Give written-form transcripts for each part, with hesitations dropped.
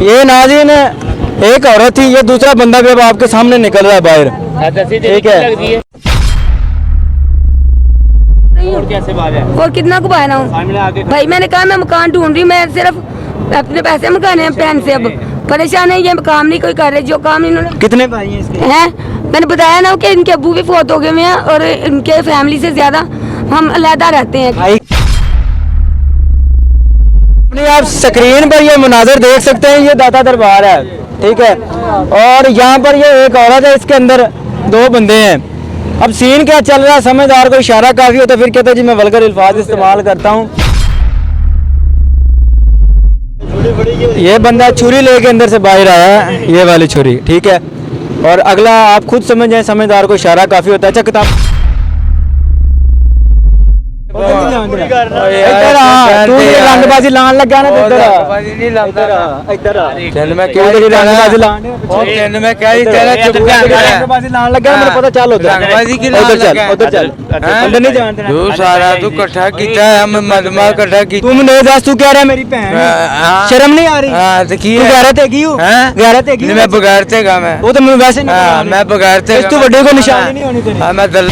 ये नाज़रीन एक औरत थी, ये दूसरा बंदा भी अब आपके सामने निकल रहा है बाहर। ठीक है, और कैसे बात है? और कितना को पाया हूँ भाई, मैंने कहा मैं मकान ढूंढ रही हूँ, मैं सिर्फ अपने पैसे मकाने हैं पैन से। अब परेशान है, ये काम नहीं कोई कर रहे, जो काम इन्होंने। कितने भाई हैं इसके? हैं, मैंने बताया ना कि इनके अब्बू भी फौत हो गए हुए हैं और इनके फैमिली से ज्यादा हम अलहदा रहते हैं। भाई अपनी आप स्क्रीन पर ये मुनाजर देख सकते हैं, ये दाता दरबार है। ठीक है, और यहाँ पर ये एक औरत है, इसके अंदर दो बंदे हैं। अब सीन क्या चल रहा है, समझदार को इशारा काफी होता, फिर कहता है जी मैं वल्गर अल्फाज इस्तेमाल करता हूँ। ये बंदा छुरी लेके अंदर से बाहर आया है, ये वाली छुरी। ठीक है, और अगला आप खुद समझ जाए, समझदार को इशारा काफी होता है। अच्छा किताब रंगबाजी लान लग गया ना, पता चल तुम नहीं दस, तू कह रहा है मेरी भैन, शर्म नहीं आ रही? गैरत है, मैं बगैरते का मैं, वो तो मैं वैसे मैं बगैरते तू बड़े को निशानी नहीं होनी तेरी।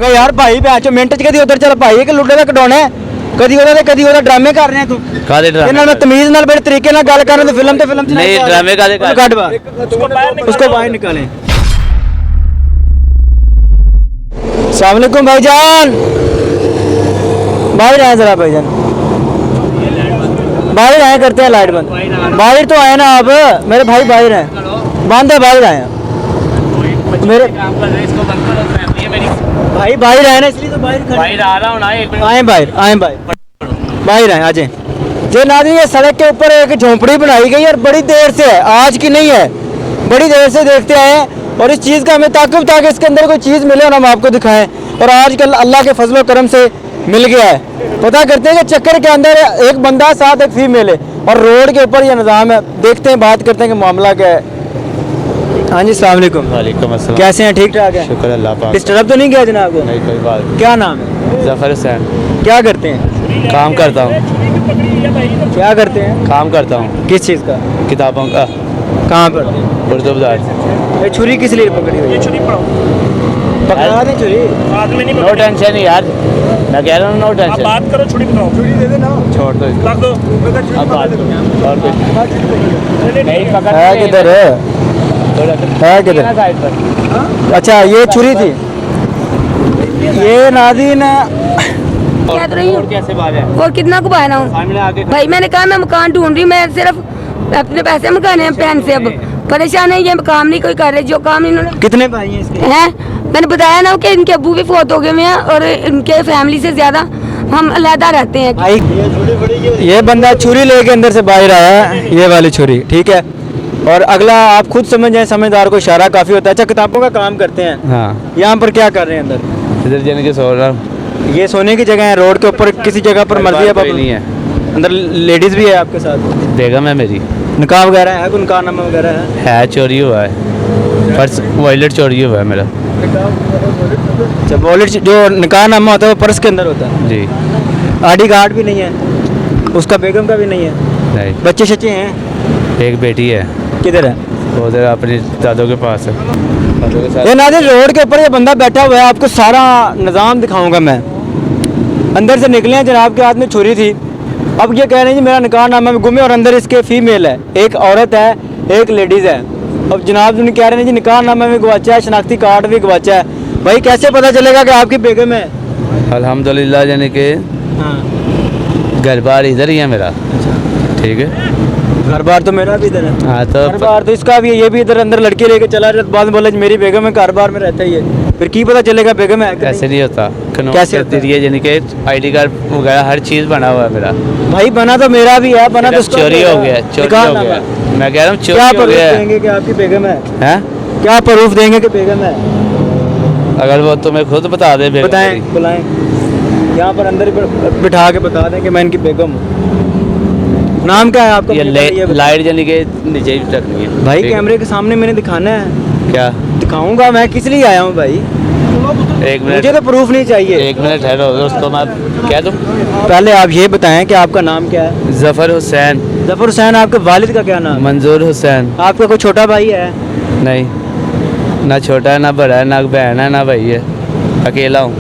यार भाई बैचो मिनट च कदी उधर चल भाई, कि लुड्डे दा कढाउणा है, कदी ओदा ड्रामे कर रहे हैं। तू कादे ड्रामे? इन्हां नाल तमीज नाल बड़े तरीके नाल गल करन, फिल्म च नहीं ड्रामे कादे कर? काट बाहर, उसको बाहर निकालें। अस्सलाम वालेकुम भाईजान, बाहर आए जरा भाईजान, बाहर आए, करते हैं लाइट बंद। बाहर तो आए ना आप, मेरे भाई बाहर हैं, बंद है, बाहर आए मेरे भाई बाहर आए ना, इसलिए तो बाहर आ रहा हूँ ना। आए बाहर आए, आ जाए। जो नाज़रीन ये सड़क के ऊपर एक झोंपड़ी बनाई गई और बड़ी देर से है, आज की नहीं है, बड़ी देर से देखते आए हैं और इस चीज़ का हमें ताक़ुब था कि इसके अंदर कोई चीज़ मिले और हम आपको दिखाएं, और आजकल अल्लाह के फजल करम से मिल गया है। पता करते हैं कि चक्कर के अंदर एक बंदा साथ एक फीमेल है और रोड के ऊपर यह निज़ाम है। देखते हैं, बात करते हैं कि मामला क्या है। हाँ जी, अस्सलाम वालेकुम। वालेकुम अस्सलाम। कैसे हैं? ठीक ठाक है, शुक्र अल्लाह पाक। डिस्टर्ब तो नहीं किया जनाब को? नहीं कोई बात। क्या नाम है? जफर हुसैन। क्या करते हैं? काम करता हूँ। क्या करते हैं? काम करता हूँ। किस चीज़ का? किताबों का। कहाँ पर? उर्दू बाजार। ये छुरी किस लिए पकड़ी हुई है? पकड़ा दे छुरी। नो टेंशन यार, मैं कह रहा हूँ नो टेंशन। बात करो, छुरी बताओ, छुरी दे देना, छोड़ दो इसको। रख दो। अब बात करो और कुछ नहीं पकड़ है किधर है किधर? अच्छा ये छुरी थी, ये नाज़रीन। और कैसे बात है? और कितना को पाया हूँ भाई, मैंने कहा मैं मकान ढूंढ रही हूँ, मैं सिर्फ अपने पैसे मकाने हैं पैन से। अब परेशान है, ये काम नहीं कोई कर रहे, जो काम इन्होंने। कितने भाई हैं इसके? हैं, मैंने बताया ना कि इनके अब्बू भी फौत हो गए हुए हैं और इनके फैमिली से ज्यादा हम अलहदा रहते हैं। भाई ये बंदा छुरी लेके अंदर से बाहर आया है, ये वाली छुरी। ठीक है, और अगला आप खुद समझ जाए, समझदार को इशारा काफी होता है। अच्छा किताबों का काम करते हैं? हाँ। यहाँ पर क्या कर रहे हैं अंदर? इधर जाने के सो रहा हूँ। ये सोने की जगह है, रोड के ऊपर किसी जगह पर मर्जी है? नहीं है अंदर लेडीज भी है आपके साथ? बेगम है मेरी। निकाह वगैरह है? कोई निकाहनामा वगैरह है? चोरी हुआ है, पर्स वॉलेट चोरी हुआ है मेरा। अच्छा, वॉलेट जो निकाहनामा होता है वो पर्स के अंदर होता है जी। आईडी कार्ड भी नहीं है उसका? बेगम का भी नहीं है? नहीं। बच्चे शच्चे हैं? एक बेटी है। किधर है? वो उधर अपनी दादों के पास है। दादों के साथ। ये नाज़रीन रोड के ऊपर ये बंदा बैठा हुआ है, आपको सारा निज़ाम दिखाऊंगा मैं। अंदर से निकले हैं, जनाब के हाथ में छुरी थी। अब ये कह रहे हैं जी मेरा निकाहनामा में गुमे और अंदर इसके फीमेल है, एक औरत है, एक लेडीज़ है। अब जनाब कह रहे हैं जी निकाहनामा में गवाचा है, शनाख्ती कार्ड भी गवाचा है। भाई कैसे पता चलेगा कि आपकी बेगम है? अल्हम्दुलिल्लाह, यानी कि घर बार इधर ही है मेरा। ठीक है, घर बार तो मेरा भी इधर है। हाँ, तो घर बार तो इसका भी है, ये भी इधर अंदर लड़के लेके चला जाता, बाद में बोला मेरी बेगम है, घर बार में रहता ही है। फिर की पता चलेगा बेगम है? ऐसे नहीं होता। कैसे होता है? यानी कि आईडी कार्ड वगैरह हर चीज़ बना हुआ है मेरा। भाई बना तो मेरा भी है, बना तो चोरी हो गया, चोरी हो गया। मैं कह रहा हूँ चोरी हो गया। क्या देंगे कि आपकी बेगम है? हैं? क्या प्रूफ देंगे कि बेगम है? अगर वो तुम्हें खुद बता दे, बताएं, बुलाएं, यहाँ पर अंदर बिठा के बता दें कि मैं इनकी बेगम हूँ। नाम क्या है आपका? ये लाइट जली के नीचे ही रखनी है भाई। कैमरे के सामने मैंने दिखाना है। क्या दिखाऊंगा मैं? किस लिए आया हूँ भाई? एक मुझे मिनट तो प्रूफ नहीं चाहिए। एक मिनट ठहरो, उसको मैं कह दूँ। पहले आप ये बताएं कि आपका नाम क्या है? जफर हुसैन, जफर हुसैन। आपके वालिद का क्या नाम है? मंजूर हुसैन। आपका कोई छोटा भाई है? नहीं, ना छोटा है, ना बड़ा है, ना बहन है, ना भाई है, अकेला हूँ।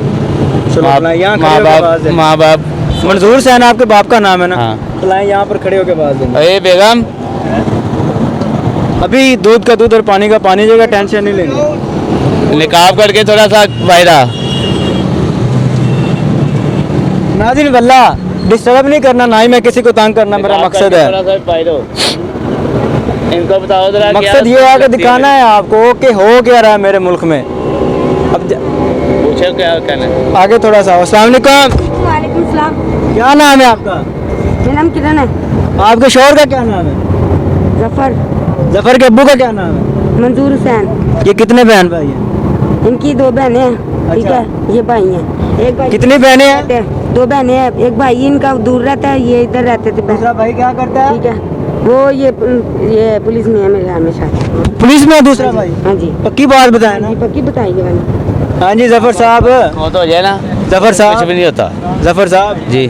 चलो बुलाएं, यहाँ खड़े माँ होके बाप आवाज़ दें। माँ बाप मंजूर हुसैन आपके बाप का नाम है ना? हाँ। बुलाएं, यहाँ पर खड़े होके आवाज़ दें। अरे बेगम, अभी दूध का दूध और पानी का पानी जगह, टेंशन नहीं लेनी। निकाब करके थोड़ा सा बाहरा। नाज़रीन वल्ला डिस्टर्ब नहीं करना, ना ही मैं किसी को तंग करना मेरा मकसद है। थोड़ा सा बाहर हो। इनको बताओ जरा मकसद ये है कि दिखाना है आपको कि हो क्या रहा है मेरे मुल्क में। अब पूछो क्या कहना है। आगे थोड़ा सा। अस्सलाम वालेकुम। वालेकुम सलाम। क्या नाम है आपका? मेरा नाम किरण है। आपके शोहर का क्या नाम है? जफर। जफर के अब्बू का क्या नाम है? मंजूर हुसैन। ये कितने बहन भाई हैं? इनकी 2 बहनें हैं, ठीक अच्छा। है, ये भाई हैं। एक भाई कितनी बहनें हैं? 2 बहनें हैं, एक भाई इनका दूर रहता है, ये इधर रहते थे दूसरा भाई क्या करता है? ठीक है, वो ये पुलिस में है मेरे हमेशा। पुलिस में है दूसरा भाई? हाँ जी, पक्की बात बताए ना? जी पक्की बताइए मैंने। हाँ जी जफर साहब। वो तो हो जाए ना, जफर कुछ भी साहब। नहीं होता जफर साहब जी।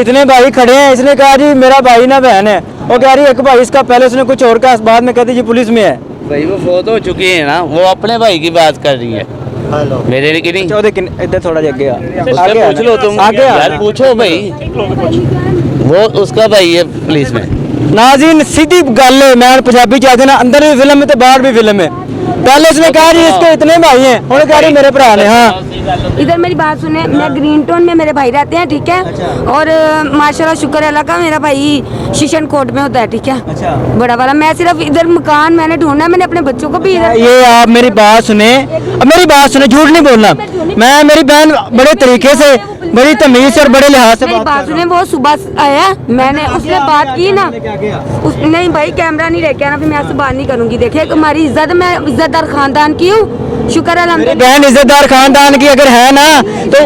इतने भाई खड़े हैं, इसने कहा जी मेरा भाई ना बहन है। वो कह रही है एक भाई इसका, पहले उसने कुछ और कहा, बाद में कहती जी पुलिस में है। भाई वो फोत हो चुकी है ना, वो अपने भाई की बात कर रही है, मेरे की नहीं। चौदह इधर थोड़ा आगे आ। उसका आगे पूछ लो तुम, आगे आ। यार पूछो भाई, वो उसका भाई है पुलिस में। नाज़रीन सीधी गल है, मैं पंजाबी चाहते ना, अंदर भी फिल्म है तो बाहर भी फिल्म है। पहले उसने कहा जी इसके इतने भाई हैं, उन्होंने कहा जी मेरे भरा ने। हाँ इधर मेरी बात सुने, मैं ग्रीन टाउन में मेरे भाई रहते हैं, ठीक है, और माशाल्लाह शुक्र अल्लाह का, मेरा भाई शीशन कोट में होता है, ठीक है, अच्छा। बड़ा वाला। मैं सिर्फ इधर मकान मैंने ढूंढना है, मैंने अपने बच्चों को भी इधर। ये आप मेरी बात सुने, अब मेरी बात सुने, झूठ नहीं बोलना। मैं मेरी बहन बड़े तरीके से, बड़ी तमीज से और बड़े लिहाज से मेरी बात सुने, वो सुबह आया, मैंने उसने बात की ना, उस नहीं भाई कैमरा नहीं लेके आना, फिर मैं आपसे बात नहीं करूंगी। देखिए हमारी इज्जत, मैं इज्जतदार खानदान की हूँ, शुक्र मेरी अल्हम्दुलिल्लाह। बहन इज्जतदार खानदान की अगर है ना तो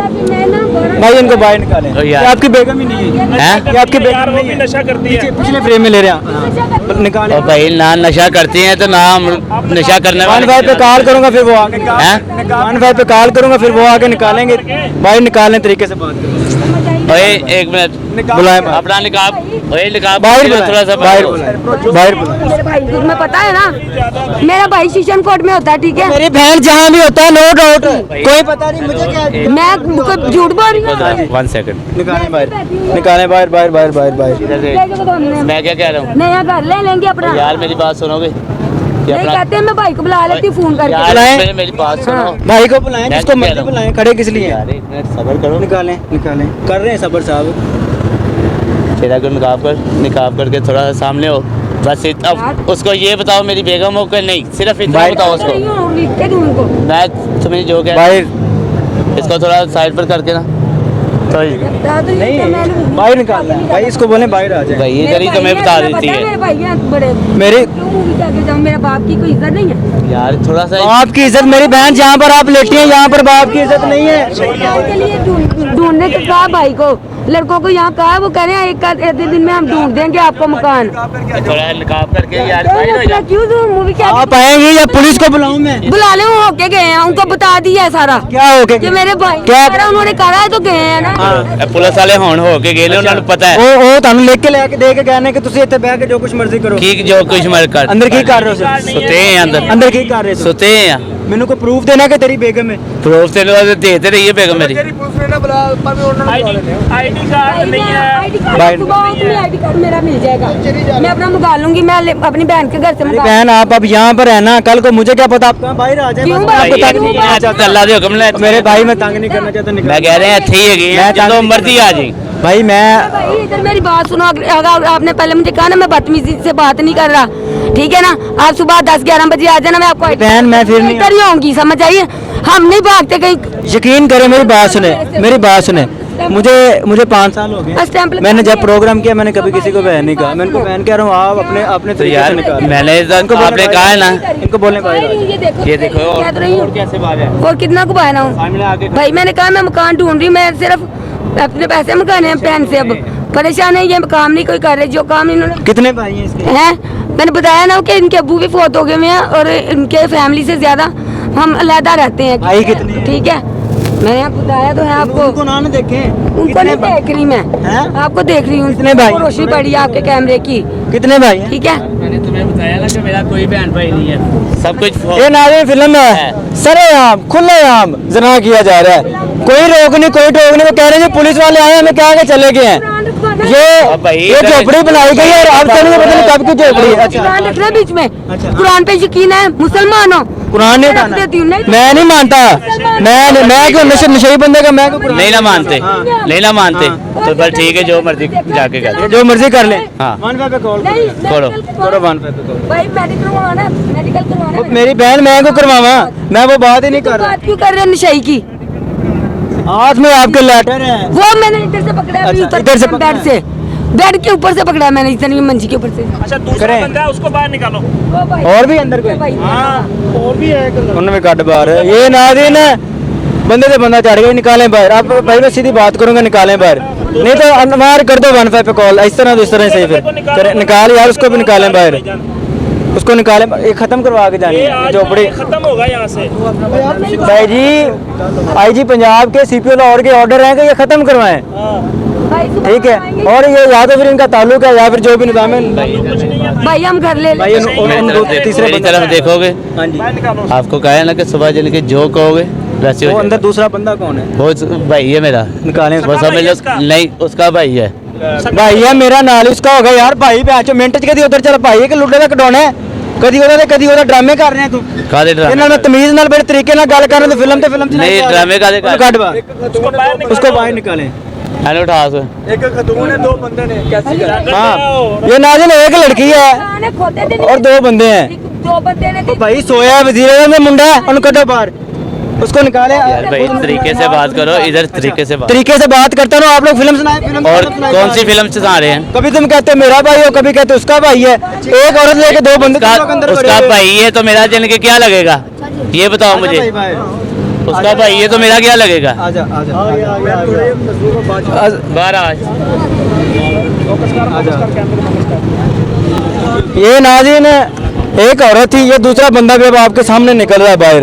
भाई इनको बाहर निकालें। यार। ये आपकी बेगम ही नहीं है, हैं? ये आपकी बेगम नहीं है। नशा करती है, पिछले फ्रेम में ले रहे हैं, निकालें। और भाई ना नशा करती हैं तो ना हम नशा करने वन फाइव पे कॉल करूंगा फिर वो आके हैं? 15 पे कॉल करूंगा फिर वो आके निकालेंगे। भाई निकालने तरीके से बात करो। ओए एक मिनट बुलाएं अपना निकाब, ओए निकाब बाहर थोड़ा बुलाएं, सा बाहर बाहर। बुलाएं, बाहर बुलाएं। मेरे भाई को तुम्हें पता है ना, मेरा भाई शीशन कोट में होता है, ठीक है, मेरी बहन जहाँ भी होता है नो डाउट, कोई पता नहीं मुझे क्या। मैं कोई झूठ बोल रही हूँ। 1 सेकंड, निकालें बाहर, निकालें बाहर, बाहर बाहर बाहर बाहर। इधर से मैं क्या कह रहा हूँ नया घर ले लेंगे अपना। यार, मेरी बात सुनोगे? ये नहीं अपना कहते हैं, मैं भाई को बुला लेती हूँ फोन यार करके। बुलाएं। मेरी बात सुनो भाई को बुलाएं, मैं जिसको क्या कह मर्जी रहा हूँ? बुलाएं, खड़े किस लिए हैं? यार एक मिनट सब्र करो। निकालें निकालें, कर रहे हैं सबर साहब। चेहरा को निकाब करके थोड़ा सा सामने हो बस। अब उसको ये बताओ मेरी बेगम हो कि नहीं, सिर्फ इतना भाई- बताओ उसको। लिख के दूँ उनको। मैं तुम्हें जो कह भाई इसको थोड़ा साइड पर करके ना, तो नहीं बाहर निकालना है, भाई इसको बोले बाहर आ जाए। भाई इधर ही तुम्हें बता देती मेरे है भाई हैं बड़े। मेरी क्यों मूवी करके जाऊँ, मेरे बाप की कोई इज्जत नहीं है। यार थोड़ा सा। बाप की इज्जत, मेरी बहन जहाँ पर आप लेटी हैं यहाँ पर बाप की इज्जत नहीं है। के लिए ढूंढने को कहा भाई को, लड़कों को यहाँ कहा, वो कह रहे हैं एक दिन में हम ढूंढ देंगे आपको मकान। थोड़ा निकाब करके यार बाहर हो जा। क्यों दूँ मूवी क्या आप आएंगे या पुलिस को बुलाऊं मैं? बुला ले, वो होके गए हैं, उनको बता दिया है सारा क्या हो कि गया? मेरे भाई क्या? सारा उन्होंने कहा है तो गए हैं ना। पुलिस वाले होन हो के गए ने, उन्होंने पता है ਉਹ ਤੁਹਾਨੂੰ ਲਿਖ ਕੇ ਲੈ ਕੇ ਦੇ ਕੇ ਗਏ ਕਿ ਤੁਸੀਂ ਇੱਥੇ ਬਹਿ ਕੇ ਜੋ ਕੁਝ ਮਰਜ਼ੀ ਕਰੋ। की जो कुछ मर कर ਅੰਦਰ ਕੀ ਕਰ ਰਹੇ ਹੋ ਤੁਸੀਂ? सोते हैं अंदर, ਅੰਦਰ ਕੀ ਕਰ ਰਹੇ ਹੋ? सोते हैं। ਮੈਨੂੰ ਕੋਈ ਪ੍ਰੂਫ ਦੇਣਾ ਕਿ ਤੇਰੀ ਬੇਗਮ ਹੈ। प्रूफ से देते रहिए बेगम मेरी। आईडी कार्ड नहीं है। आईडी कार्ड बाहर- सुबह आओ, तुम्हें आईडी कार्ड मेरा मिल जाएगा, मैं अपना मंगा लूंगी, मैं अपनी बहन के घर से मेरी मंगा। बहन आप अब यहाँ पर है ना, कल को मुझे क्या पता आप कहाँ बाहर आ जाए। क्यों बस बाहर? आपको तंग नहीं करना चाहता। अल्लाह दे हुक्म ने मेरे भाई मैं तंग नहीं करना चाहता। मैं कह रहे हैं अच्छी है मैं जो तंग- मर्जी आ जाए। भाई मैं भाई इधर मेरी बात सुनो, अगर आपने पहले मुझे कहा ना मैं बदतमीजी से बात नहीं कर रहा, ठीक है ना, आप सुबह 10-11 बजे आ जाना, मैं आपको बहन मैं फिर नहीं इधर ही होंगी, समझ आइए, हम नहीं भागते कहीं। यकीन करें, मेरी बात सुने, मेरी बात सुने। मुझे 5 साल हो गए। स्टैंप लगा मैंने जब दिया। प्रोग्राम किया मैंने कभी किसी को बहन नहीं कहा। मैं इनको बहन कह रहा हूँ, आप अपने अपने तो तरीके यार से निकाल। मैंने इनको बोले आपने बाहर- कहा है ना, इनको बोलने बाहर आ जाओ। ये देखो और- कह तो रही हूँ। कैसे बाज है? और कितना कुबाना हूँ सामने आके भाई, मैंने कहा मैं मकान ढूंढ रही हूँ, मैं सिर्फ अपने पैसे मकाने हैं पेन से, अब परेशान है, ये काम नहीं कोई कर रहे, जो काम इन्होंने कितने भाई हैं इसके? हैं। मैंने बताया ना कि इनके अब्बू भी फौत हो गए हुए हैं और इनके फैमिली से ज्यादा हम अलहदा रहते हैं। भाई कितने हैं? ठीक है, मैंने आपको बताया तो है आपको। उनको ना देखे, उनको नहीं देख रही मैं, हैं? आपको देख रही हूँ। कितने भाई? वो रोशनी पड़ी है आपके कैमरे की, कितने भाई हैं? ठीक है। मैंने तुम्हें बताया ना कि मेरा कोई बहन भाई नहीं है, सब कुछ ये नाज़रीन फिल्म है, सरेआम खुलेआम जना किया जा रहा है, कोई रोक नहीं कोई टोक नहीं। वो कह रहे हैं पुलिस वाले आए हमें क्या के चले गए हैं। अब भाई ये झोपड़ी बनाई गई है और आप चलेंगे पता नहीं कब की झोपड़ी है। अच्छा, कुरान रखना बीच में, अच्छा। कुरान पे यकीन है, मुसलमान हो। कुरान नहीं रख उठाना। देती हूँ, नहीं मैं नहीं मानता, मैं क्यों नशे बंदे का मैं क्यों कुरान- नहीं ना मानते, हाँ। नहीं ना मानते तो बस ठीक है, जो मर्जी जाके कर। जो मर्जी कर ले। हाँ। 1 पे कॉल नहीं, करो। करो 1 पे कॉल। भाई मेडिकल करवाना, मेडिकल करवाना है। मेरी बहन मैं को करवावा, मैं वो बात ही नहीं कर रहा। बात क्यों कर रहे हैं नशाई की? हाथ में आपके लेटर है। वो मैंने इधर से पकड़ा है, अभी अच्छा, उतर इधर से बेड पकड़ा से, बेड के ऊपर से पकड़ा है मैंने, इतनी मंजी के ऊपर से। अच्छा दूसरा करें। बंदा है उसको बाहर निकालो। ओ भाई, और भी अंदर कोई? भाई, और भी है उनमें कट बाहर है। ये नाज़रीन है, बंदे से बंदा चढ़ गया, निकालें बाहर। आप भाई मैं सीधी बात करूंगा, निकालें बाहर, नहीं तो अनवार कर दो 1 पे कॉल। इस तरह सही फिर निकाल यार, उसको भी निकालें बाहर, उसको निकालें। ये खत्म करवा के जानी है झोपड़ी। खत्म होगा यहाँ से। भाई जी आईजी पंजाब के सीपीओ लाहौर के ऑर्डर हैं कि ये खत्म करवाएं, भाई, सुबह ठीक है। आएंगे। और ये या तो फिर इनका ताल्लुक है या फिर जो भी निजाम है। भाई हम घर ले भाई लेंगे। तीसरे मेरी बंदे तरफ देखोगे, हाँ जी, आपको कहा है ना कि सुबह जल के जो कहोगे वैसे वो हो अंदर दूसरा बंदा कौन है? वो भाई है मेरा, निकालें वो समझ लो। नहीं, उसका भाई है। भाई है मेरा नाल उसका होगा यार। भाई बैचो मिनट च कदी उधर चल भाई है कि लुੱਡੇ ਦਾ ਕਢਾਉਣਾ है, कदी ਉਹਦਾ ਡਰਾਮੇ ਕਰ ਰਿਹਾ ਤੂੰ। कादे ਇਹਨਾਂ ड्रामे ਨਾਲ ਤਮੀਜ਼ ਨਾਲ ਬੜੇ ਤਰੀਕੇ ਨਾਲ ਗੱਲ ਕਰਨ ਤੇ ਫਿਲਮ ਚ नहीं ड्रामे कादे कर ਕੱਢ ਬਾਹਰ, उसको बाहर निकालो। उसको बाहर निकालें। हेलो उठा सो एक खतून है, 2 बंदे ने कैसी हाँ, ये नाज़रीन एक लड़की है खाने खोते थे और 2 बंदे हैं। दो बंदे ने भाई सोया वजीर में मुंडा है, उनको कटो बाहर, उसको निकाले। यार भाई तरीके से बात करो, इधर तरीके से बात। तरीके से बात करता हूँ। आप लोग फिल्म सुनाए, फिल्म और सुनाए। कौन सी फिल्म से आ रहे हैं? कभी तुम कहते हो मेरा भाई हो, कभी कहते हो उसका भाई है। एक औरत लेके 2 बंदे तुम लोग अंदर उसका पड़े हुए। भाई है तो मेरा जन के क्या लगेगा, ये बताओ मुझे। भाई, भाई। उसका भाई है तो मेरा क्या लगेगा? आजा आजा बाहर आज ये नाज़रीन एक औरत थी, ये दूसरा बंदा भी अब आपके सामने निकल रहा है बाहर।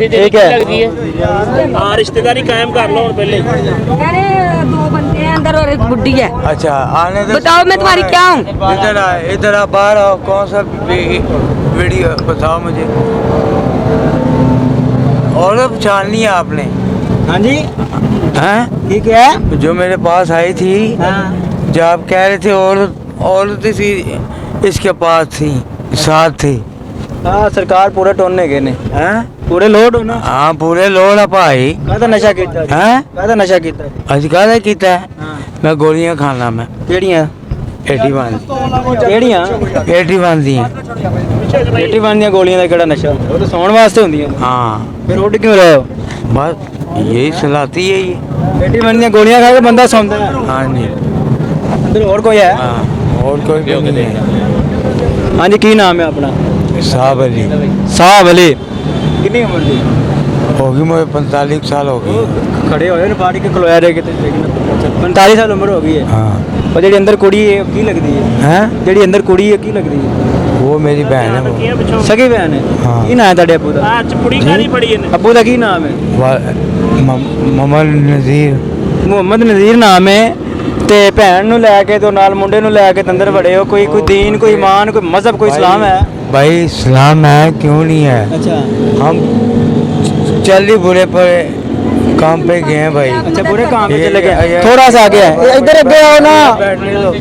ठीक है। लगती है। हाँ रिश्तेदारी कायम कर लो और पहले। अरे 2 बंदे हैं अंदर और एक बुड्ढी है। अच्छा आने दो। बताओ मैं तुम्हारी क्या हूँ? इधर आ बाहर आओ। कौन सा वीडियो बताओ मुझे। और पहचानी है आपने? हाँ जी, हैं ठीक है। जो मेरे पास आई थी, हाँ। जो आप कह रहे थे औरत थी, इसके पास थी, साथ थी। हाँ सरकार पूरे टोने गए ने, हैं? पूरे लोड होना। हाँ पूरे लोड़ भाई। कहता नशा कीता जी। हैं? कहता नशा कीता है। अज कहता किता है? हाँ। मैं गोलियां खाना मैं केड़ियां 81 केड़ियां 81 दी। 81 ਦੀਆਂ ਗੋਲੀਆਂ ਦਾ ਕਿਹੜਾ ਨਸ਼ਾ ਹੁੰਦਾ? ਉਹ ਤਾਂ ਸੌਣ ਵਾਸਤੇ ਹੁੰਦੀਆਂ ਨੇ। हाँ ਫਿਰ ਉੱਡ ਕਿਉਂ ਰਹੇ ਹੋ? बस यही सलाती है ये। 81 ਦੀਆਂ ਗੋਲੀਆਂ ਖਾ ਕੇ ਬੰਦਾ ਸੌਂਦਾ ਹੈ। हाँ जी। ਅੰਦਰ ਹੋਰ ਕੋਈ ਹੈ? हाँ और कोई भी नहीं है। ਹਾਂਜੀ ਕੀ ਨਾਮ ਹੈ ਆਪਣਾ? साहब अली ਸਾਹਬ ਅਲੀ। ਕਿੰਨੀ ਉਮਰ ਦੀ? होगी मुझे 45 साल हो गई। ਖੜੇ ਹੋਏ ਨੇ ਪਾੜੀ ਕੇ ਖਲੋਇਆ ਰਹੇ ਕਿਤੇ 45 ਸਾਲ ਉਮਰ ਹੋ ਗਈ ਹੈ। हाँ ਉਹ ਜਿਹੜੀ ਅੰਦਰ ਕੁੜੀ ਹੈ ਉਹ ਕੀ ਲੱਗਦੀ ਹੈ? हैं? ਜਿਹੜੀ ਅੰਦਰ ਕੁੜੀ ਹੈ ਕੀ ਲੱਗਦੀ ਹੈ? वो मेरी बहन है वो। पिछो ਸਗੀ ਭੈਣ ਹੈ। ਹਾਂ। ਕੀ ਨਾਮ ਹੈ ਤੁਹਾਡੇ ਅੱਬੂ ਦਾ? आज पुड़ी खानी पड़ी है। ਅੱਬੂ ਦਾ ਕੀ ਨਾਮ ਹੈ? मोहम्मद नज़ीर। ਮੁਹੰਮਦ ਨਜ਼ੀਰ ਨਾਮ ਹੈ। ਤੇ ਭੈਣ ਨੂੰ ਲੈ ਕੇ ਤੇ ਨਾਲ ਮੁੰਡੇ ਨੂੰ ਲੈ ਕੇ ਤੇ ਅੰਦਰ ਵੜੇ ਹੋ। ਕੋਈ ਦੀਨ ਕੋਈ ਈਮਾਨ ਕੋਈ ਮਜ਼ਹਬ ਕੋਈ ਇਸਲਾਮ ਹੈ? भाई इस्लाम है क्यों नहीं है? अच्छा हम चल ही बुरे पर काम पे गए हैं भाई। अच्छा बुरे काम पे ये- चले गए, ये- थोड़ा सा आगे है, इधर आगे आओ ना। बैठने दो।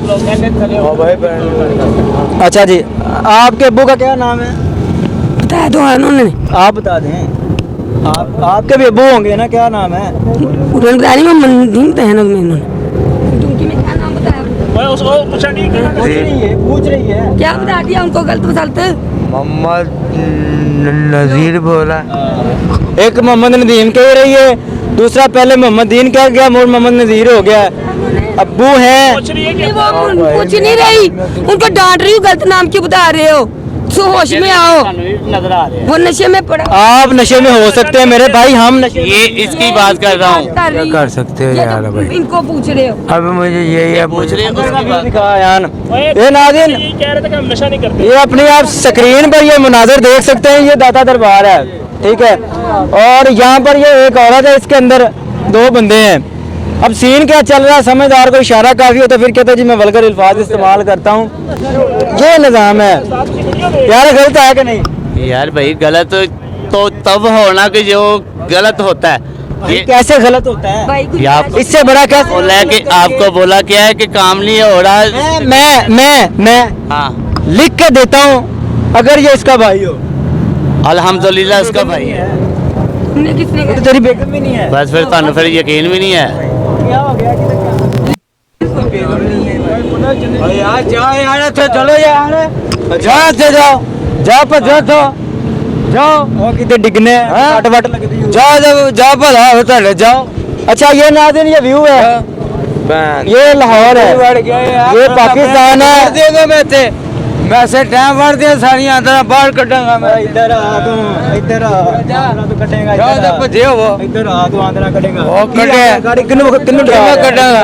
हाँ भाई बैठने अच्छा जी, आपके अब्बू का क्या नाम है? बताया तो है उन्होंने। आप बता दें। आपके भी अब्बू होंगे ना, क्या नाम है? उन्होंने बताया नहीं, मैं मंदिर पहना में उन्होंने। तुमकी में क्या नाम बताया? मैं उसको पूछा नहीं कि पूछ रही है। क्या बता दिया उनको गलत बसलते? मोहम्मद नज़ीर बोला। एक मोहम्मद नदीम कह रही है, दूसरा पहले मोहम्मद दीन कह गया, मोहम्मद नजीर हो गया। अब्बू हैं। पूछ रही है कि वो पूछ नहीं रही, उनको डांट रही हूँ, गलत नाम क्यों बता रहे हो? सो होश में आओ, नजर आ रहे वो नशे में पड़ा। आप नशे में हो सकते हैं मेरे भाई, हम नशे हैं। ये इसकी बात कर रहा हूँ। कर रही क्या कर सकते हो ये तो यार भाई? इनको पूछ रहे हो। अब मुझे यही है पूछ रहे हैं उसकी बात। दिखा यान ये नाज़रीन, ये कह रहे थे कि हम नशा नहीं करते। ये अपनी आप स्क्रीन पर ये मुनाजर देख सकते हैं। ये दाता दरबार है, ठीक है। और यहाँ पर ये एक औरत है, इसके अंदर 2 बंदे हैं। अब सीन क्या चल रहा है, समझदार को इशारा काफी हो तो फिर कहते जी मैं वल्गर अल्फाज इस्तेमाल करता हूँ। ये निज़ाम है यार, गलत है कि नहीं? यार भाई गलत तो तब होना कि जो गलत होता है ये कैसे गलत होता है? भाई कुछ ये आपको इससे बड़ा क्या बोला है कि आपको बोला क्या है कि काम नहीं हो रहा। मैं हाँ लिख के देता हूँ अगर ये इसका भाई हो। अल्हम्दुलिल्लाह उसका भाई है, किसने तो तेरी बेगम भी नहीं है। बस फिर ਤੁਹਾਨੂੰ फिर यकीन भी नहीं है। क्या हो गया यार जाओ यार, अच्छा चलो यार, जाओ से जाओ जाओ भजो तो जाओ वो कितने डिगने हट वट लगती है। जाओ जाओ भला होता है, जाओ। अच्छा ये नाज़रीन ये व्यू है, ये लाहौर है, ये पाकिस्तान है। देगा मैं ते मैं से टाइम भर दिया सारियां अंदर बाहर कटांगा मैं। इधर आ तू, इधर आ आंध्रा तो कटेगा। जाओ इधर तो आ। भजे हो इधर आ तू आंध्रा कटेगा। वो कटे। गाड़ी किन्नू किन्नू डरा मैं कटांगा।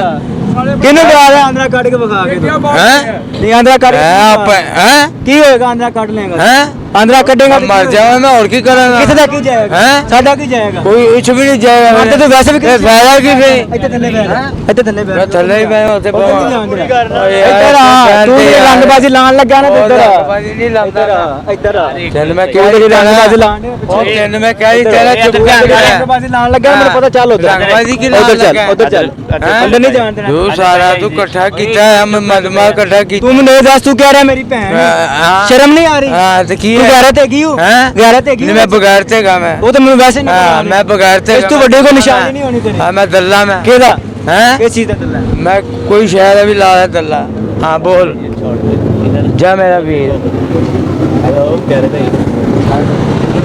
किन्नू डरा रहा आंध्रा काट के भगा के तू। हैं नहीं आंध्रा काट आप हैं की होएगा, आंध्रा काट लेगा। हैं आंध्रा कटेगा तो मर जाओ मैं और की करूंगा। किसे तक की जाएगा? हैं? साडा की जाएगा? कोई कुछ भी नहीं जाएगा। आते तो वैसे भी ये फायदा की नहीं। ਇੱਥੇ ਥੱਲੇ ਬੈਠ ਇੱਥੇ ਥੱਲੇ ਬੈਠ मैं थल्ले ही मैं होते ਇੱਧਰ ਆ ਤੂੰ ਇਹ ਰੰਗਬਾਜ਼ੀ ਲਾਣ ਲੱਗਾ ਨਾ ਤੇ ਇੱਧਰ ਆ नहीं ਇੱਧਰ लगता ਆ ਇੱਧਰ ਆ चल मैं ਤੂੰ क्या ਜਿਹੜੀ ਰੰਗਬਾਜ਼ੀ ਲਾਣ ਡਿਆ और ਪਿੱਛੇ। तेन मैं क्या ही तेरा चुप कर रंगबाजी लान लगा मेरे पता चल उधर रंगबाजी की उधर लान चल लगा। उधर चल हैं? अंदर नहीं जान देना। तू सारा तू इकट्ठा कीता है, हम मदमा इकट्ठा की। तू मुझे दस तू कह रहा है मेरी बहन है। हाँ। शर्म नहीं आ रही? हाँ तो की तू है? गैरत हैगी हूँ हैं? गैरत हैगी नहीं, मैं बगैरते का मैं। वो तो मैं वैसे नहीं हाँ बनानी। मैं बगैरते इस तू बड़े को निशानी नहीं होनी तेरी। हाँ मैं दल्ला में केदा हैं किस चीज का दल्ला है? मैं कोई शहर अभी ला रहा दल्ला। हाँ बोल जा मेरा वीर।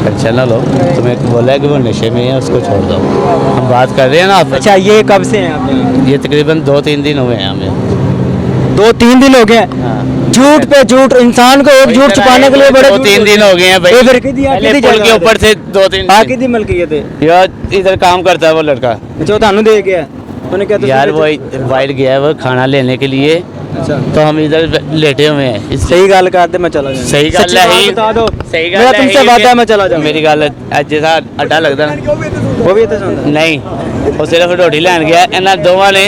अच्छा ना लो, तुम्हें बोला है कि वो नशे में है, उसको छोड़ दो। हम बात कर रहे हैं ना आप। अच्छा ये कब से हैं आप? ये तकरीबन 2-3 दिन हुए हैं हमें। 2-3 दिन हो गए हैं। हाँ। झूठ पे झूठ, इंसान को एक झूठ छुपाने के लिए बड़े 2-3 दिन हो गए हैं भाई। ये फिर कितनी पहले कितनी पुल जगह के पे? ऊपर से 2-3 आके दी मलकियत है। यार इधर काम करता है वो लड़का। अच्छा वो थानू दे गया उन्हें क्या यार वो वाइट गया है वो खाना लेने के लिए, अच्छा तो हम इधर लेटे हुए हैं। सही गल करते मैं चला जाऊंगा। सही गल सच्ची है बात ही। बता दो। सही मेरा गल है तुमसे ही वादा कि- है मैं चला जाऊंगा। मेरी गल ਅੱਜ जैसा अड्डा लगदा ना वो भी इतना सुनता नहीं, ਉਹ ਸਿਰਫ ਰੋਟੀ ਲੈਣ ਗਿਆ। ਇਹਨਾਂ ਦੋਵਾਂ ਨੇ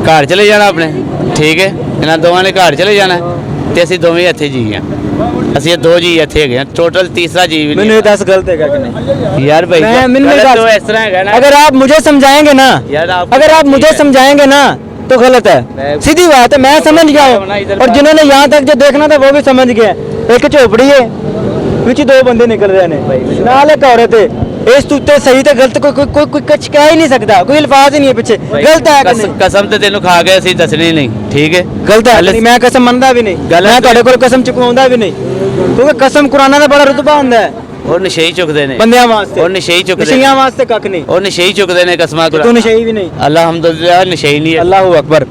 ਘਰ ਚਲੇ ਜਾਣਾ ਆਪਣੇ, ਠੀਕ ਹੈ। ਇਹਨਾਂ ਦੋਵਾਂ ਨੇ ਘਰ ਚਲੇ ਜਾਣਾ ਤੇ ਅਸੀਂ ਦੋਵੇਂ ਇੱਥੇ ਜੀ ਆ। ਅਸੀਂ ਇਹ 2 ਜੀ ਇੱਥੇ ਹੈਗੇ ਆ, ਟੋਟਲ ਤੀਸਰਾ ਜੀ ਵੀ मैंने नहीं। 10 गलत है क्या कि नहीं? यार भाई मैं- मैंने गलत कहा- तो इस तरह है ना। अगर आप मुझे समझाएंगे ना, यार आप अगर आप मुझे समझाएंगे ना तो गलत है। मैं- सीधी बात है, मैं समझ गया हूँ। और जिन्होंने यहाँ तक जो देखना था वो भी समझ गए। एक झोपड़ी है विच 2 बंदे निकल रहे हैं, नाल एक औरत है। इस उत्ते सही ते गलत कोई कोई कोई कोई कुछ कह ही नहीं सकता, कोई अल्फाज ही नहीं है पीछे। गलत है कि नहीं? कसम ਤੇ ਤੈਨੂੰ ਖਾ ਕੇ ਅਸੀਂ ਦੱਸਣੀ ਨਹੀਂ, ਠੀਕ ਹੈ। गलत है कि नहीं? मैं कसम मनदा भी नहीं, गलत मैं है। ਤੁਹਾਡੇ ਕੋਲ कसम चुकवाਉਂਦਾ भी नहीं, क्योंकि कसम कुराना ਦਾ बड़ा रुतबा ਹੁੰਦਾ है ਉਹ ਨਸ਼ੇ ਹੀ ਚੁੱਕਦੇ ਨੇ, ਬੰਦਿਆਂ ਵਾਸਤੇ। ਉਹ ਨਸ਼ੇ ਹੀ ਚੁੱਕਦੇ ਨੇ, नशियां वास्ते कख नहीं। ਉਹ ਨਸ਼ੇ ਹੀ ਚੁੱਕਦੇ ਨੇ ਕਸਮਾਂ तू ਕੁਰਾਨ। नशेई भी नहीं। ਅਲਹਮਦੁਲਿਲਾ ਨਸ਼ੇ ਹੀ ਨਹੀਂ ਹੈ। अल्लाह अकबर।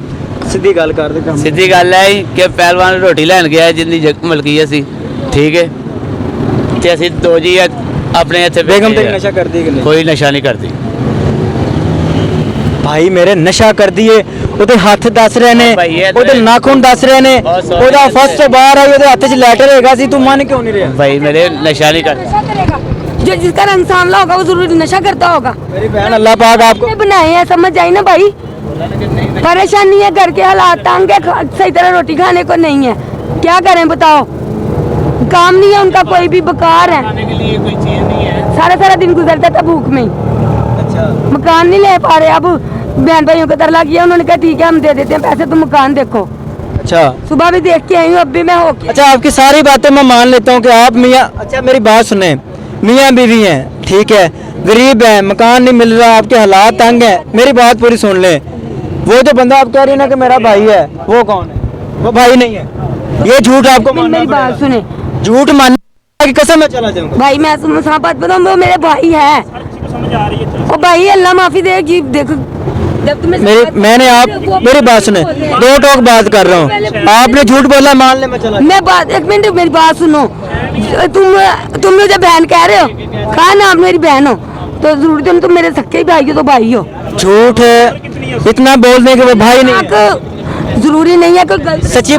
सीधी गल कर दे काम। ਸਿੱਧੀ ਗੱਲ ਹੈ ਕਿ ਪਹਿਲਵਾਨ ਰੋਟੀ ਲੈਣ ਗਿਆ ਜਿੰਦੀ ਮਲਕੀਅਤ ਸੀ, ਠੀਕ ਹੈ। ਤੇ ਅਸੀਂ 2 ਜੀ ਆਪਣੇ ਇੱਥੇ बेगम ਬੈਠੇ तेरी ਹਾਂ। नशा कर दी कि नहीं? ਕੋਈ ਨਸ਼ਾ ਨਹੀਂ ਕਰਦੀ। ਭਾਈ ਮੇਰੇ ਨਸ਼ਾ ਕਰਦੀ ਏ, ਉਹਦੇ ਹੱਥ ਦੱਸ ਰਹੇ ਨੇ, ਭਾਈ ਇਹ ਤਾਂ- ਉਹਦੇ ਨਾਖੂਨ ਦੱਸ ਰਹੇ ਨੇ, ਬਹੁਤ ਸੋਹਣੇ ਉਹਦਾ ਫਸਟ ਤੋਂ ਬਾਹਰ ਆਈ ਉਹਦੇ ਹੱਥ 'ਚ ਲੈਟਰ ਹੈਗਾ ਸੀ, ਤੂੰ ਮੰਨ ਕਿਉਂ ਨਹੀਂ ਰਿਹਾ? ਭਾਈ ਮੇਰੇ ਨਸ਼ਾ नहीं करता। नशा करेगा जो जिसका रंग सांवला होगा वो जरूर नशा करता होगा। मेरी बहन अल्लाह पाक आपको ने बनाए हैं, समझ आई ना भाई। परेशानी है, घर के हालात तंग है, सही तरह रोटी खाने को नहीं है, क्या करें बताओ। काम नहीं है उनका, कोई भी बेकार है, खाने के लिए कोई चीज नहीं है। सारा सारा दिन गुजरता था भूख में ही। अच्छा मकान नहीं ले पा रहे। अब बहन भाइयों को तरला किया, उन्होंने कहा ठीक है हम दे देते हैं पैसे, तुम मकान देखो। अच्छा सुबह भी देख के आई हूँ, अब भी मैं होके अच्छा आपकी सारी बातें मैं मान लेता हूँ कि आप मियाँ, अच्छा मेरी बात सुने, मियाँ बीवी हैं, ठीक है, गरीब हैं, मकान नहीं मिल रहा, आपके हालात तंग हैं, मेरी बात पूरी सुन लें। वो जो बंदा आप कह रही है ना कि मेरा भाई है, वो कौन है? वो भाई नहीं है, ये झूठ आपको मानना मेरी बात पड़ेगा। सुने झूठ मानने की कसम मैं चला जाऊंगा। भाई, मैं साफ बात बताऊँ, वो मेरे भाई है। समझ आ रही है। ओ भाई अल्लाह माफी दे जी, देखो जब तुम्हें मैंने आप मेरी बात सुने, 2 टोक बात कर रहा हूँ, आपने झूठ बोला मान ले मैं चला मैं बात, एक मिनट मेरी बात सुनो। तुम मुझे बहन कह रहे हो, कहा ना आप मेरी बहन हो तो जरूर तुम मेरे सक्के ही भाई हो तो भाई हो। झूठ है इतना बोल दें कि वो भाई नहीं है। जरूरी नहीं है कोई गलत। सच्ची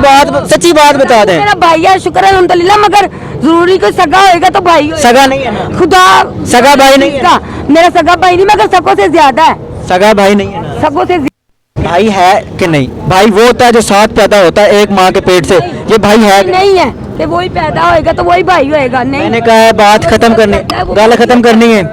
बात बता दें। मेरा भाई है, शुक्र है अल्हम्दुलिल्लाह, मगर जरूरी कोई सगा होएगा तो भाई होएगा। सगा नहीं है ना, खुदा सगा भाई नहीं है। का मेरा सगा भाई नहीं, मगर सगों से ज्यादा है, सगा भाई नहीं है ना। सगों से भाई है कि नहीं? भाई वो होता है जो साथ पैदा होता है एक माँ के पेट से, ये भाई है कि नहीं? नहीं है कि वही पैदा होएगा तो वही भाई होएगा, नहीं। मैंने कहा है बात खत्म करनी, गल खत्म करनी है,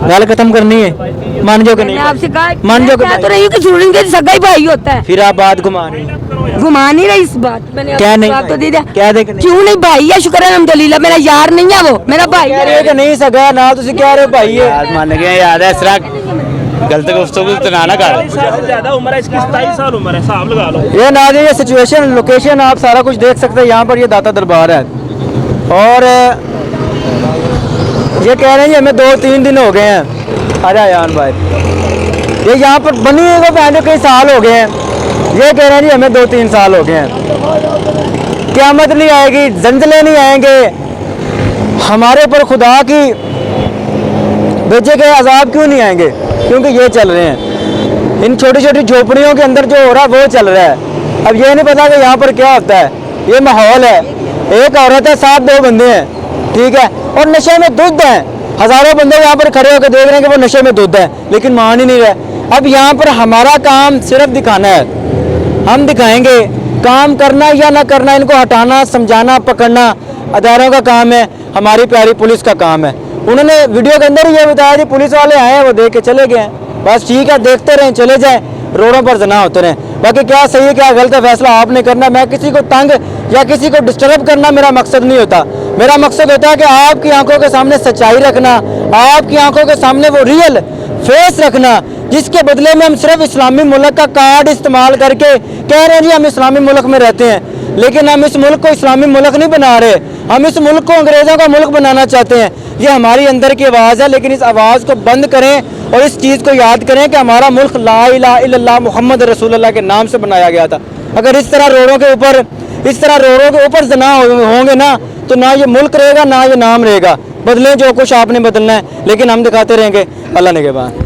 गल खत्म करनी है, मान जो कि मैंने नहीं? आपसे कहा, मान जो कि मैं तो रही हूँ कि जरूरी नहीं कि सगा ही भाई होता है। फिर आप बात घुमा रही हैं। घुमा नहीं रही इस बात, मैंने क्या आपको नहीं जवाब तो दे दिया। क्या दे कि नहीं? क्यों नहीं? भाई है, शुक्र है अल्हम्दुलिल्लाह, मेरा यार नहीं है वो, मेरा भाई कह रही है है। कि नहीं सगा ना, तुम कह रहे हो भाई है। यार मान गए यार, इस तरह गलत गुफ्तगू तो ना कर। 40 साल से ज्यादा उम्र है इसकी, 27 साल उम्र है, हिसाब लगा लो। ये नाज़रीन, ये सिचुएशन, लोकेशन आप सारा कुछ देख सकते हैं। यहाँ पर ये दाता दरबार है और ये कह रहे हैं जी हमें 2-3 दिन हो गए हैं। आजा यान भाई, ये यहाँ पर बनी हुई को पहले कई साल हो गए हैं। ये कह रहे हैं जी हमें 2-3 साल हो गए हैं। क़यामत नहीं आएगी, जंजले नहीं आएंगे, हमारे ऊपर खुदा की भेजे गए अजाब क्यों नहीं आएंगे? क्योंकि ये चल रहे हैं इन छोटी छोटी झोपड़ियों के अंदर, जो हो रहा है वो चल रहा है। अब ये नहीं पता कि यहाँ पर क्या होता है। ये माहौल है, एक औरत है, साथ 2 बंदे हैं, ठीक है, और नशे में धुत हैं। हज़ारों बंदे यहाँ पर खड़े होकर देख रहे हैं कि वो नशे में धुत हैं, लेकिन मान ही नहीं रहे। अब यहाँ पर हमारा काम सिर्फ दिखाना है, हम दिखाएंगे। काम करना या ना करना, इनको हटाना, समझाना, पकड़ना अदारों का काम है, हमारी प्यारी पुलिस का काम है। उन्होंने वीडियो के अंदर ही ये बताया कि पुलिस वाले आए हैं, वो देख के चले गए हैं। बस ठीक है, देखते रहें, चले जाएं, रोडों पर जना होते रहें। बाकी क्या सही है क्या गलत है फैसला आपने करना। मैं किसी को तंग या किसी को डिस्टर्ब करना मेरा मकसद नहीं होता। मेरा मकसद होता है कि आपकी आंखों के सामने सच्चाई रखना, आपकी आंखों के सामने वो रियल फेस रखना, जिसके बदले में हम सिर्फ इस्लामी मुल्क का कार्ड इस्तेमाल करके कह रहे हैं जी हम इस्लामी मुल्क में रहते हैं, लेकिन हम इस मुल्क को इस्लामी मुल्क नहीं बना रहे। हम इस मुल्क को अंग्रेज़ों का मुल्क बनाना चाहते हैं। ये हमारी अंदर की आवाज़ है, लेकिन इस आवाज़ को बंद करें और इस चीज़ को याद करें कि हमारा मुल्क ला इलाहा इल्लल्लाह मुहम्मद रसूलुल्लाह के नाम से बनाया गया था। अगर इस तरह रोडों के ऊपर जना होंगे ना, तो ना ये मुल्क रहेगा ना ये नाम रहेगा। बदलें जो कुछ आपने बदलना है, लेकिन हम दिखाते रहेंगे। अल्लाह ने के बाद।